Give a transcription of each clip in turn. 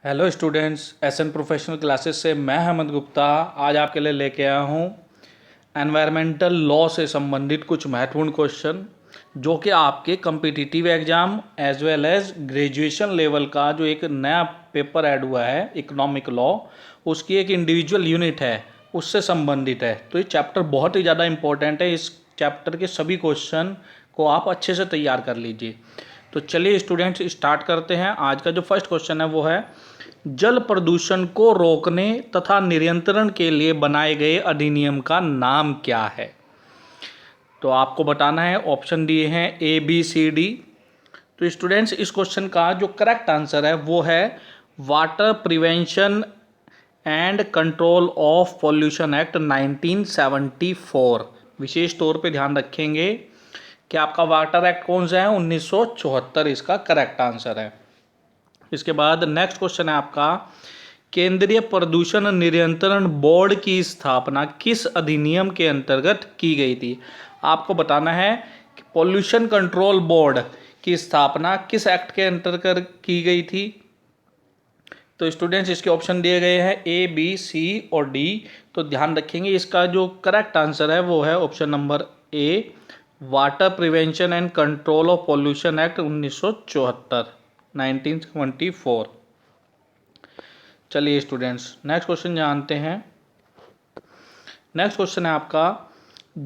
Hello students, SN professional classes से मैं हेमंत गुप्ता आज आपके लिए लेके आया हूँ एनवायरमेंटल लॉ से संबंधित कुछ महत्वपूर्ण क्वेश्चन जो कि आपके competitive exam as well as graduation level का जो एक नया पेपर ऐड हुआ है इकोनॉमिक लॉ, उसकी एक इंडिविजुअल यूनिट है उससे संबंधित है। तो ये चैप्टर बहुत ही ज़्यादा इंपॉर्टेंट है। इस चैप्टर के सभी क्वेश्चन को आप अच्छे से तैयार कर लीजिए। तो चलिए स्टूडेंट्स स्टार्ट करते हैं। आज का जो फर्स्ट क्वेश्चन है वो है जल प्रदूषण को रोकने तथा नियंत्रण के लिए बनाए गए अधिनियम का नाम क्या है। तो आपको बताना है, ऑप्शन दिए हैं ए बी सी डी। तो स्टूडेंट्स इस क्वेश्चन का जो करेक्ट आंसर है वो है water prevention and control of pollution act 1974। विशेष तौर पे ध्यान रखेंगे कि आपका वाटर एक्ट कौन सा है, 1974 इसका करेक्ट आंसर है। इसके बाद नेक्स्ट क्वेश्चन है आपका केंद्रीय प्रदूषण नियंत्रण बोर्ड की स्थापना किस अधिनियम के अंतर्गत की गई थी। आपको बताना है कि पॉल्यूशन कंट्रोल बोर्ड की स्थापना किस एक्ट के अंतर्गत की गई थी। तो स्टूडेंट्स इसके ऑप्शन दिए गए हैं ए बी सी और डी। तो ध्यान रखेंगे इसका जो करेक्ट आंसर है वो है option number A, water prevention and control of pollution act 1974। चलिए स्टूडेंट्स नेक्स्ट क्वेश्चन जानते हैं। नेक्स्ट क्वेश्चन है आपका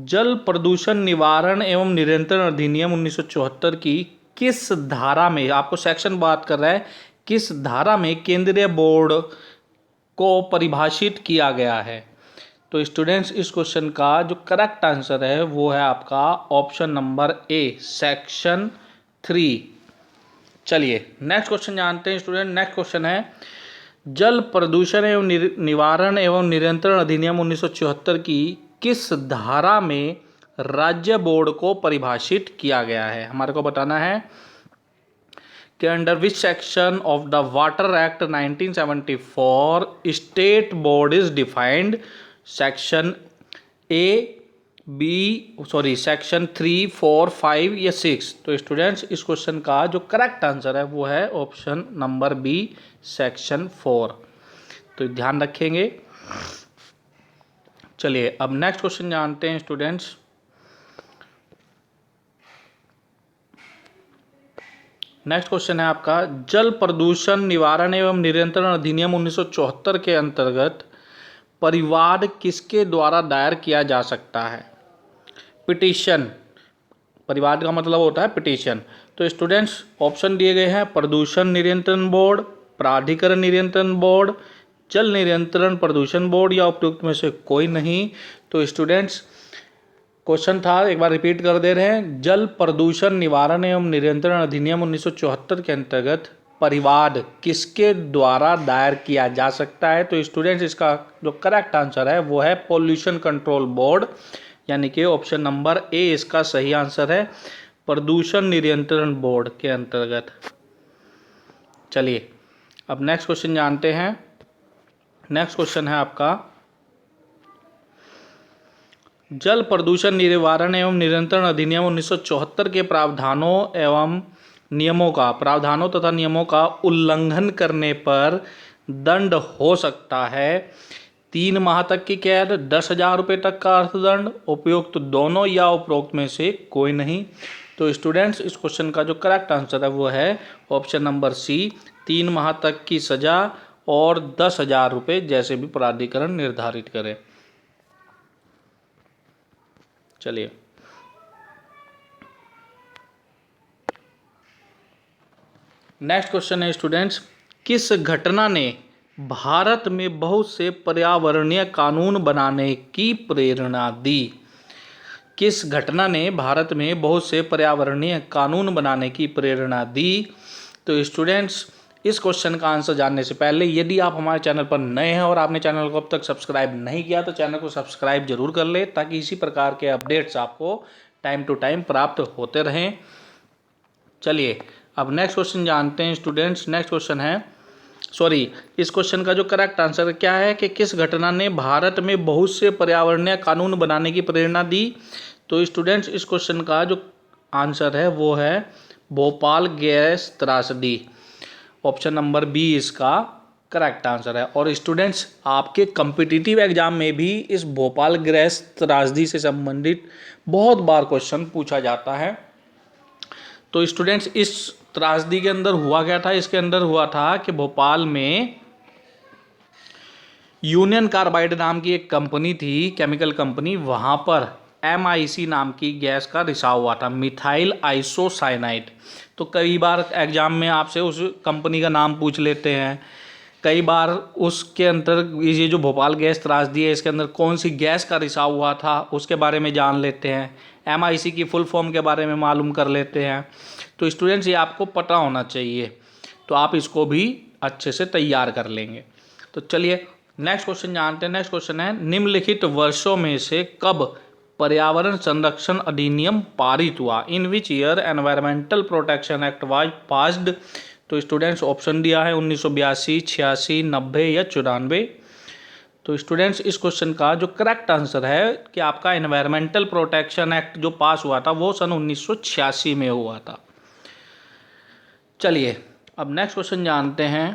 जल प्रदूषण निवारण एवं नियंत्रण अधिनियम 1974 की किस धारा में, आपको सेक्शन बात कर रहा है, किस धारा में केंद्रीय बोर्ड को परिभाषित किया गया है। तो स्टूडेंट्स इस क्वेश्चन का जो करेक्ट आंसर है वो है आपका ऑप्शन नंबर ए, सेक्शन 3। चलिए नेक्स्ट क्वेश्चन जानते हैं स्टूडेंट। नेक्स्ट क्वेश्चन है जल प्रदूषण एवं निवारण एवं नियंत्रण अधिनियम 1974 की किस धारा में राज्य बोर्ड को परिभाषित किया गया है। हमारे को बताना है कि under which section of the water act 1974 state board is defined. Section A section 3, 4, 5 या 6। तो स्टूडेंट्स इस क्वेश्चन का जो करेक्ट आंसर है वो है ऑप्शन नंबर बी, सेक्शन 4। तो ध्यान रखेंगे। चलिए अब नेक्स्ट क्वेश्चन जानते हैं स्टूडेंट्स। नेक्स्ट क्वेश्चन है आपका जल प्रदूषण निवारण एवं नियंत्रण अधिनियम 1974 के अंतर्गत परिवाद किसके द्वारा दायर किया जा सकता है। पिटीशन, परिवाद का मतलब होता है पिटीशन। तो स्टूडेंट्स ऑप्शन दिए गए हैं प्रदूषण नियंत्रण बोर्ड, प्राधिकरण नियंत्रण बोर्ड, जल नियंत्रण प्रदूषण बोर्ड या उपयुक्त में से कोई नहीं। तो स्टूडेंट्स क्वेश्चन था, एक बार रिपीट कर दे रहे हैं, जल प्रदूषण निवारण एवं नियंत्रण अधिनियम 1974 के अंतर्गत परिवाद किसके द्वारा दायर किया जा सकता है। तो स्टूडेंट्स इसका जो करेक्ट आंसर है वो है पॉल्यूशन कंट्रोल बोर्ड, यानी कि ऑप्शन नंबर ए इसका सही आंसर है, प्रदूषण नियंत्रण बोर्ड के अंतर्गत। चलिए अब नेक्स्ट क्वेश्चन जानते हैं। नेक्स्ट क्वेश्चन है आपका जल प्रदूषण निवारण एवं नियंत्रण अधिनियम 1974 के प्रावधानों तथा नियमों का उल्लंघन करने पर दंड हो सकता है 3 माह तक की कैद, 10,000 रुपये तक का अर्थदंड, उपयुक्त दोनों या उपरोक्त में से कोई नहीं। तो स्टूडेंट्स इस क्वेश्चन का जो करेक्ट आंसर है वो है ऑप्शन नंबर सी, 3 माह तक की सजा और 10,000 रुपये जैसे भी प्राधिकरण निर्धारित करे। चलिए नेक्स्ट क्वेश्चन है स्टूडेंट्स किस घटना ने भारत में बहुत से पर्यावरणीय कानून बनाने की प्रेरणा दी। किस घटना ने भारत में बहुत से पर्यावरणीय कानून बनाने की प्रेरणा दी। तो स्टूडेंट्स इस क्वेश्चन का आंसर जानने से पहले यदि आप हमारे चैनल पर नए हैं और आपने चैनल को अब तक सब्सक्राइब नहीं किया तो चैनल को सब्सक्राइब जरूर कर ले ताकि इसी प्रकार के अपडेट्स आपको टाइम टू टाइम प्राप्त होते रहें। चलिए अब नेक्स्ट क्वेश्चन जानते हैं स्टूडेंट्स। नेक्स्ट क्वेश्चन है इस क्वेश्चन का जो करेक्ट आंसर क्या है कि किस घटना ने भारत में बहुत से पर्यावरणीय कानून बनाने की प्रेरणा दी। तो स्टूडेंट्स इस क्वेश्चन का जो आंसर है वो है भोपाल गैस त्रासदी, ऑप्शन नंबर बी इसका करेक्ट आंसर है। और स्टूडेंट्स, आपके कम्पिटिटिव एग्जाम में भी इस भोपाल गैस त्रासदी से संबंधित बहुत बार क्वेश्चन पूछा जाता है। तो स्टूडेंट्स, इस त्रासदी के अंदर हुआ क्या था? इसके अंदर हुआ था कि भोपाल में यूनियन कार्बाइड नाम की एक कंपनी थी, केमिकल कंपनी, वहाँ पर MIC नाम की गैस का रिसाव हुआ था, मिथाइल आइसोसाइनाइड। तो कई बार एग्जाम में आपसे उस कंपनी का नाम पूछ लेते हैं, कई बार उसके अंदर ये जो भोपाल गैस त्रासदी है इसके अंदर कौन सी गैस का रिसाव हुआ था उसके बारे में जान लेते हैं, MIC की फुल फॉर्म के बारे में मालूम कर लेते हैं। तो स्टूडेंट्स, ये आपको पता होना चाहिए, तो आप इसको भी अच्छे से तैयार कर लेंगे। तो चलिए नेक्स्ट क्वेश्चन जानते हैं। नेक्स्ट क्वेश्चन है, निम्नलिखित वर्षों में से कब पर्यावरण संरक्षण अधिनियम पारित हुआ? In which year environmental protection act was passed? तो स्टूडेंट्स, ऑप्शन दिया है 1982, 86, 90 या 94। तो स्टूडेंट्स, इस क्वेश्चन का जो करेक्ट आंसर है कि आपका एनवायरमेंटल प्रोटेक्शन एक्ट जो पास हुआ था वो सन 1986 में हुआ था। चलिए अब नेक्स्ट क्वेश्चन जानते हैं।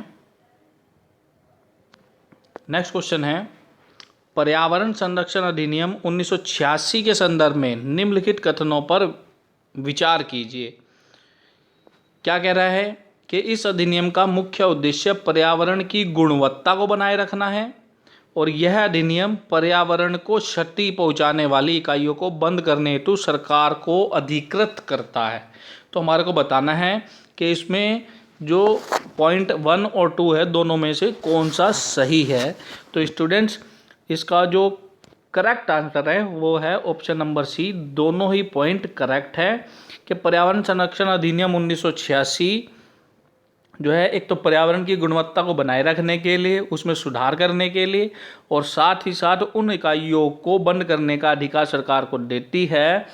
नेक्स्ट क्वेश्चन है, पर्यावरण संरक्षण अधिनियम 1986 के संदर्भ में निम्नलिखित कथनों पर विचार कीजिए। क्या कह रहा है कि इस अधिनियम का मुख्य उद्देश्य पर्यावरण की गुणवत्ता को बनाए रखना है और यह अधिनियम पर्यावरण को क्षति पहुंचाने वाली इकाइयों को बंद करने हेतु सरकार को अधिकृत करता है। तो हमारे को बताना है कि इसमें जो पॉइंट 1 और 2 है दोनों में से कौन सा सही है। तो स्टूडेंट्स, इसका जो करेक्ट आंसर है वो है ऑप्शन नंबर सी, दोनों ही पॉइंट करेक्ट है कि पर्यावरण संरक्षण अधिनियम 1986 जो है, एक तो पर्यावरण की गुणवत्ता को बनाए रखने के लिए, उसमें सुधार करने के लिए, और साथ ही साथ उन इकाइयों को बंद करने का अधिकार सरकार को देती है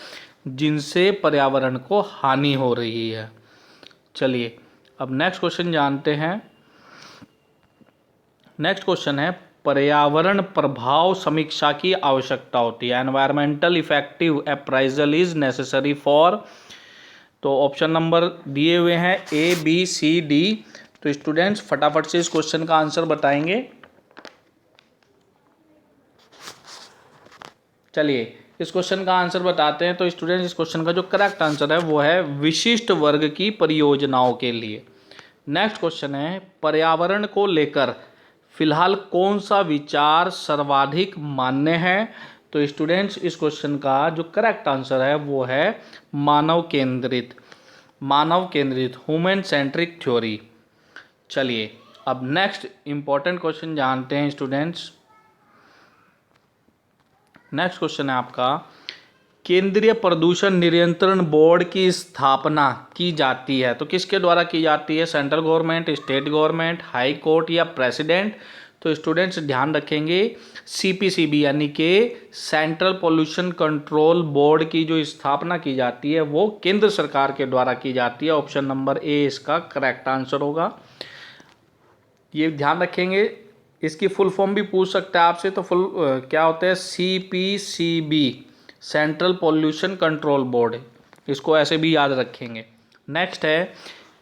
जिनसे पर्यावरण को हानि हो रही है। चलिए अब नेक्स्ट क्वेश्चन जानते हैं। नेक्स्ट क्वेश्चन है, पर्यावरण प्रभाव समीक्षा की आवश्यकता होती है, environmental effective appraisal is necessary for. तो ऑप्शन नंबर दिए हुए हैं A, B, C, D। तो स्टूडेंट्स, फटाफट से इस क्वेश्चन का आंसर बताएंगे। चलिए इस क्वेश्चन का आंसर बताते हैं। तो स्टूडेंट्स, इस क्वेश्चन का जो करेक्ट आंसर है वो है विशिष्ट वर्ग की परियोजनाओं के लिए। नेक्स्ट क्वेश्चन है, पर्यावरण को लेकर फिलहाल कौन सा विचार सर्वाधिक मान्य है? तो स्टूडेंट्स, इस क्वेश्चन का जो करेक्ट आंसर है वो है मानव केंद्रित, ह्यूमन सेंट्रिक थ्योरी। चलिए अब नेक्स्ट इंपॉर्टेंट क्वेश्चन जानते हैं स्टूडेंट्स। नेक्स्ट क्वेश्चन है आपका, केंद्रीय प्रदूषण नियंत्रण बोर्ड की स्थापना की जाती है तो किसके द्वारा की जाती है? Central government, state government, high court या प्रेसिडेंट? तो स्टूडेंट्स ध्यान रखेंगे, CPCB यानी कि सेंट्रल पोल्यूशन कंट्रोल बोर्ड की जो स्थापना की जाती है वो केंद्र सरकार के द्वारा की जाती है। ऑप्शन नंबर ए इसका करेक्ट आंसर होगा। ये ध्यान रखेंगे, इसकी फुल फॉर्म भी पूछ सकता है आपसे, तो फुल क्या होता है? CPCB, central pollution control board, इसको ऐसे भी याद रखेंगे। नेक्स्ट है,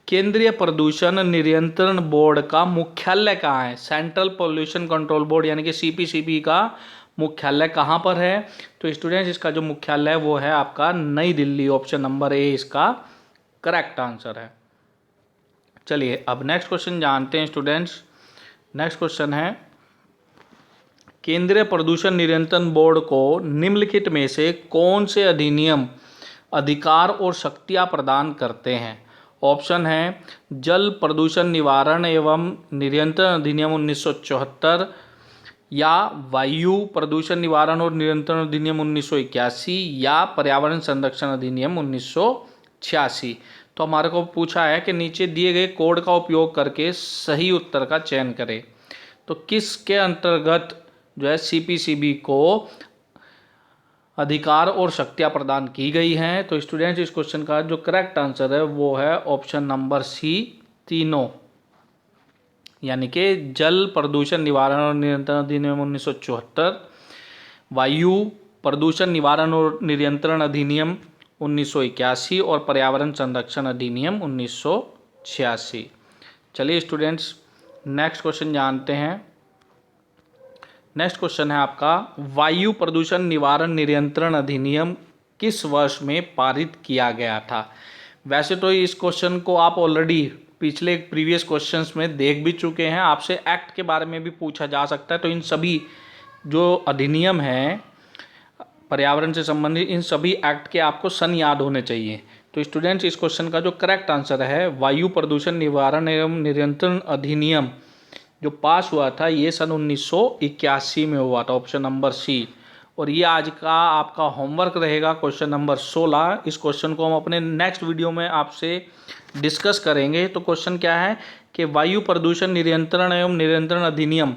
केंद्रीय प्रदूषण नियंत्रण बोर्ड का मुख्यालय कहाँ है? सेंट्रल पोल्यूशन कंट्रोल बोर्ड यानी कि CPCB का मुख्यालय कहाँ पर है? तो स्टूडेंट्स, इसका जो मुख्यालय है वो है आपका नई दिल्ली। ऑप्शन नंबर ए इसका करेक्ट आंसर है। चलिए अब नेक्स्ट क्वेश्चन जानते हैं स्टूडेंट्स। नेक्स्ट क्वेश्चन है, केंद्रीय प्रदूषण नियंत्रण बोर्ड को निम्नलिखित में से कौन से अधिनियम अधिकार और शक्तियां प्रदान करते हैं? ऑप्शन है जल प्रदूषण निवारण एवं नियंत्रण अधिनियम 1974, या वायु प्रदूषण निवारण और नियंत्रण अधिनियम 1981, या पर्यावरण संरक्षण अधिनियम 1986। तो हमारे को पूछा है कि नीचे दिए गए कोड का उपयोग करके सही उत्तर का चयन करें। तो किसके अंतर्गत जो है CPCB को अधिकार और शक्तियां प्रदान की गई हैं? तो स्टूडेंट्स, इस क्वेश्चन का जो करेक्ट आंसर है वो है ऑप्शन नंबर सी, तीनों, यानी कि जल प्रदूषण निवारण और नियंत्रण अधिनियम 1974, वायु प्रदूषण निवारण और नियंत्रण अधिनियम 1981 और पर्यावरण संरक्षण अधिनियम 1986। चलिए स्टूडेंट्स, नेक्स्ट क्वेश्चन जानते हैं। नेक्स्ट क्वेश्चन है आपका, वायु प्रदूषण निवारण नियंत्रण अधिनियम किस वर्ष में पारित किया गया था? वैसे तो इस क्वेश्चन को आप ऑलरेडी पिछले प्रीवियस क्वेश्चंस में देख भी चुके हैं, आपसे एक्ट के बारे में भी पूछा जा सकता है। तो इन सभी जो अधिनियम हैं पर्यावरण से संबंधित, इन सभी एक्ट के आपको सन याद होने चाहिए। तो स्टूडेंट्स, इस क्वेश्चन का जो करेक्ट आंसर है, वायु प्रदूषण निवारण एवं नियंत्रण अधिनियम जो पास हुआ था ये सन 1981 में हुआ था, ऑप्शन नंबर सी। और ये आज का आपका होमवर्क रहेगा, क्वेश्चन नंबर 16। इस क्वेश्चन को हम अपने नेक्स्ट वीडियो में आपसे डिस्कस करेंगे। तो क्वेश्चन क्या है कि वायु प्रदूषण नियंत्रण एवं नियंत्रण अधिनियम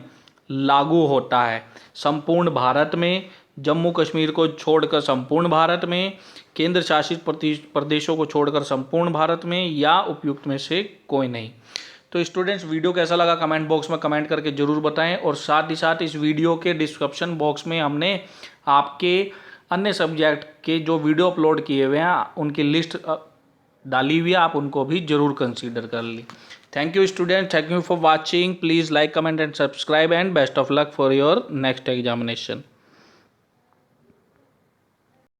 लागू होता है संपूर्ण भारत में, जम्मू कश्मीर को छोड़कर संपूर्ण भारत में, केंद्र शासित प्रदेशों को छोड़कर संपूर्ण भारत में, या उपयुक्त में से कोई नहीं। तो स्टूडेंट्स, वीडियो कैसा लगा कमेंट बॉक्स में कमेंट करके ज़रूर बताएं। और साथ ही साथ इस वीडियो के डिस्क्रिप्शन बॉक्स में हमने आपके अन्य सब्जेक्ट के जो वीडियो अपलोड किए हुए हैं उनकी लिस्ट डाली हुई है, आप उनको भी ज़रूर कंसीडर कर ली। Thank you student, thank you for watching. Please like, comment and subscribe, and best of luck for your next examination.